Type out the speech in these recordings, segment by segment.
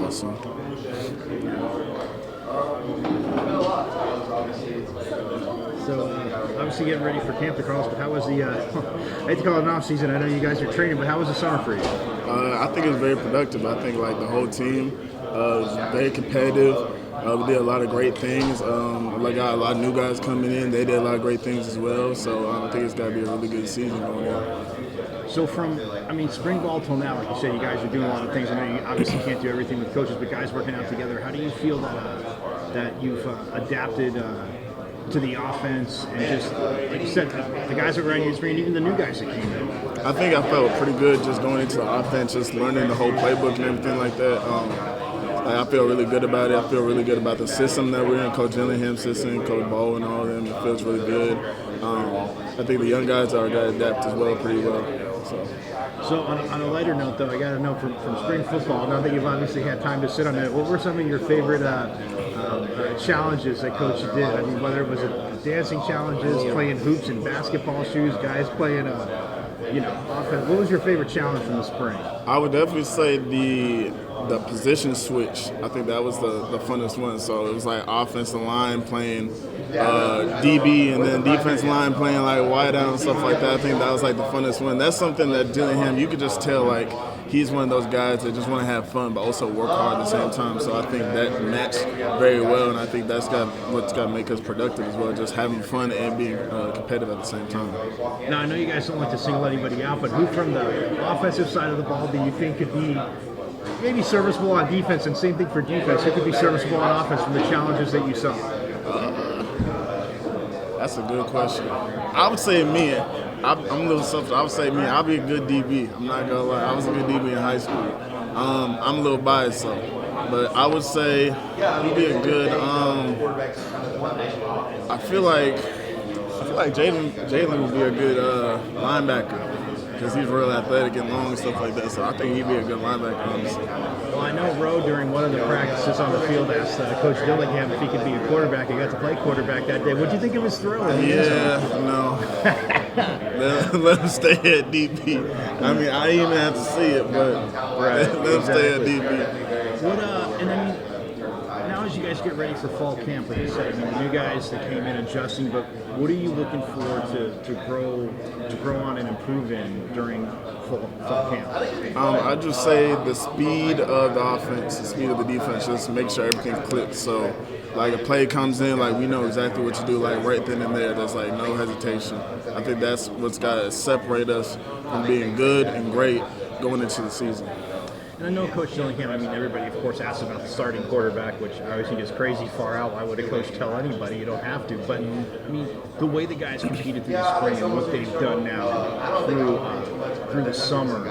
awesome. So obviously getting ready for camp, DeCarlos, but how was the, I hate to call it an off season, I know you guys are training, but how was the summer for you? I think it was very productive. I think like the whole team was very competitive. We did a lot of great things. Got a lot of new guys coming in. They did a lot of great things as well. So I think it's got to be a really good season going on. So from, spring ball till now, like you said, you guys are doing a lot of things. I know you obviously can't do everything with coaches, but guys working out together. How do you feel that you've adapted to the offense and just, like you said, the guys that were on your screen, even the new guys that came in? I think I felt pretty good just going into the offense, just learning the whole playbook and everything like that. I feel really good about it. I feel really good about the system that we're in, Coach Gillingham's system, Coach Ball and all of them. It feels really good. I think the young guys are going to adapt as well pretty well. So on a lighter note, though, I got to know from spring football, now that you've obviously had time to sit on it, what were some of your favorite challenges that Coach did? Whether it was dancing challenges, playing hoops in basketball shoes, guys playing offense. What was your favorite challenge from the spring? I would definitely say the position switch. I think that was the funnest one. So it was like offensive line playing DB and then defensive line playing like wide out and stuff like that. I think that was like the funnest one. That's something that Dillingham, you could just tell like he's one of those guys that just want to have fun but also work hard at the same time. So I think that matched very well, and I think that's what's got to make us productive as well, just having fun and being competitive at the same time. Now, I know you guys don't like to single anybody out, but who from the offensive side of the ball do you think could be maybe serviceable on defense, and same thing for defense, who could be serviceable on offense from the challenges that you saw? That's a good question. I would say me. I'm a little selfish. I would say me. I'll be a good DB. I'm not gonna lie. I was a good DB in high school. I'm a little biased, so, but I would say he'd be a good. I feel like Jalen would be a good linebacker because he's real athletic and long and stuff like that. So I think he'd be a good linebacker, honestly. Well, I know Rowe during one of the practices on the field asked Coach Dillingham if he could be a quarterback. He got to play quarterback that day. What do you think of his throw? No. let him stay at DB. I didn't even have to see it, but let him stay at DB. Now as you guys get ready for fall camp, like you said, the new guys that came in adjusting, but what are you looking for to grow on and improve in during fall camp? I'd just say the speed of the offense, the speed of the defense, just make sure everything clicks. So, like a play comes in, like we know exactly what to do, like right then and there. There's like no hesitation. I think that's what's got to separate us from being good and great going into the season. And I know Coach Dillingham, everybody, of course, asks about the starting quarterback, which I always think is crazy far out. Why would a coach tell anybody? You don't have to. But, the way the guys competed through the spring and what they've done now through the summer,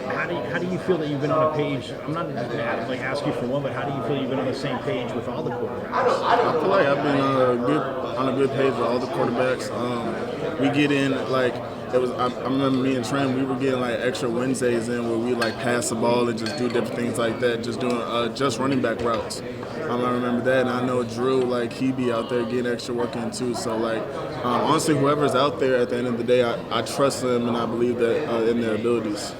how do you feel that you've been on a page? I'm not just going to ask you for one, but how do you feel you've been on the same page with all the quarterbacks? I feel like I've been on a good page with all the quarterbacks. We get in, I remember me and Trent, we were getting extra Wednesdays in where we pass the ball and just do different things like that, just doing just running back routes. I remember that, and I know Drew, he be out there getting extra work in too. So honestly, whoever's out there at the end of the day, I trust them and I believe that in their abilities.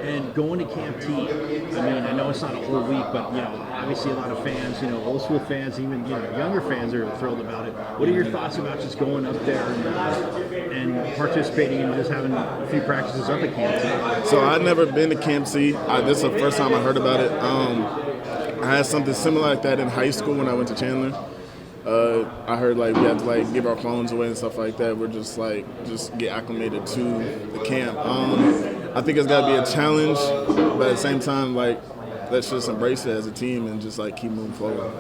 And going to Camp T, I know it's not a whole week, but obviously a lot of fans, old school fans, even younger fans are thrilled about it. What are your thoughts about just going up there and participating and just having a few practices up at Camp T? So I've never been to Camp T. This is the first time I heard about it. I had something similar like that in high school when I went to Chandler. I heard we have to give our phones away and stuff like that. We're just get acclimated to the camp. I think it's got to be a challenge, but at the same time, let's just embrace it as a team and just keep moving forward.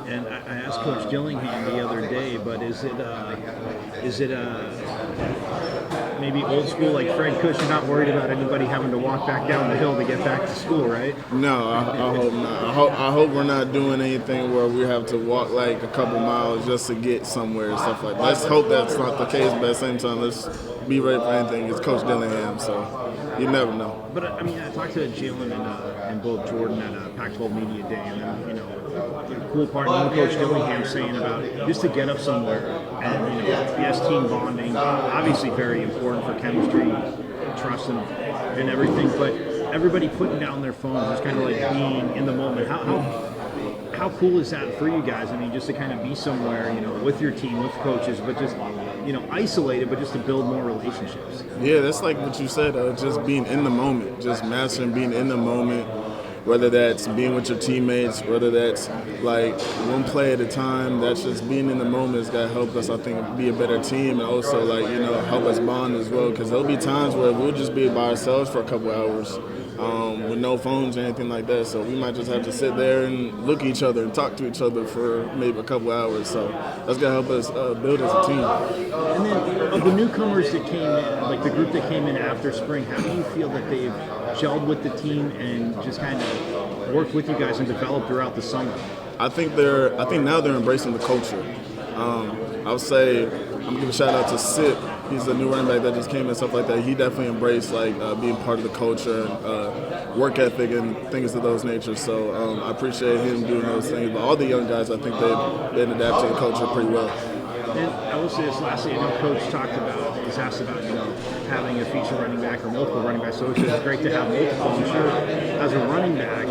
And I asked Coach Gillingham the other day, but is it maybe old school like Fred Cush? You're not worried about anybody having to walk back down the hill to get back to school, right? No, I hope not. I hope we're not doing anything where we have to walk a couple miles just to get somewhere and stuff like that. Let's hope that's not the case, but at the same time, let's be ready for anything. It's Coach Dillingham, so you never know. But I talked to Jalen and both Jordan at Pac-12 Media Day, and the cool part, Coach Dillingham saying about just to get up somewhere, and yes, team bonding, obviously very important for chemistry, trust, and everything. But everybody putting down their phones, just kind of like being in the moment. How cool is that for you guys? I mean, just to kind of be somewhere, with your team, with coaches, but just, isolated, but just to build more relationships. Yeah, that's like what you said, just being in the moment, just mastering being in the moment, whether that's being with your teammates, whether that's like one play at a time. That's just being in the moment has got to help us, I think, be a better team, and also help us bond as well, because there'll be times where we'll just be by ourselves for a couple hours with no phones or anything like that, so we might just have to sit there and look at each other and talk to each other for maybe a couple hours. So that's going to help us build as a team. And then of the newcomers that came in, like the group that came in after spring, how do you feel that they've gelled with the team and just kind of worked with you guys and developed throughout the summer? I think now they're embracing the culture. I would say I'm gonna give a shout out to Sip. He's the new running back that just came and stuff like that. He definitely embraced being part of the culture and work ethic and things of those nature. So I appreciate him doing those things. But all the young guys, I think they've adapted to the culture pretty well. And I will say this lastly, I know Coach was asked about, having a feature running back or multiple running backs, so it's just great to have multiple. I'm sure as a running back,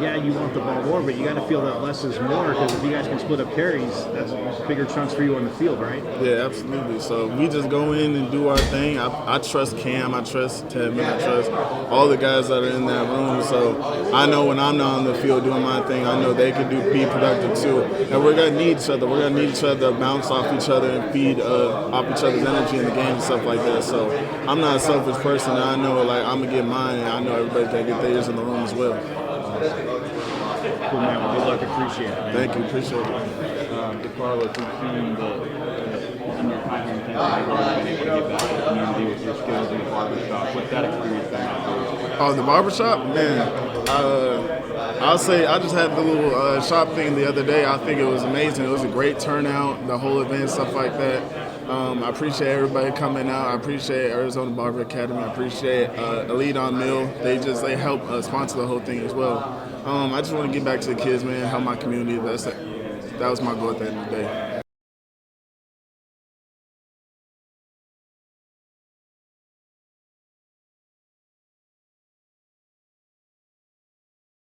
yeah, you want the ball more, but you got to feel that less is more, because if you guys can split up carries, that's bigger chunks for you on the field, right? Yeah, absolutely. So we just go in and do our thing. I trust Cam, I trust Tevin, I trust all the guys that are in that room. So I know when I'm not on the field doing my thing, I know they can be productive too. And we're going to need each other. We're going to need each other to bounce off each other and feed off each other's energy in the game and stuff like that. So I'm not a selfish person. I know I'm going to get mine, and I know everybody's going to get theirs in the room as well. Cool, man. Well, good luck. Appreciate it, man. Thank you. Appreciate it. DeCarlos, we've seen that in your time in Kansas, you've really been able to get back to the community with your skills in the barbershop. What's that experience been like? Oh, the barbershop? Man, I'll say I just had the little shop thing the other day. I think it was amazing. It was a great turnout, the whole event, stuff like that. I appreciate everybody coming out. I appreciate Arizona Barber Academy. I appreciate Elite on Mill. They help sponsor the whole thing as well. I just want to get back to the kids, man, help my community. That was my goal at the end of the day.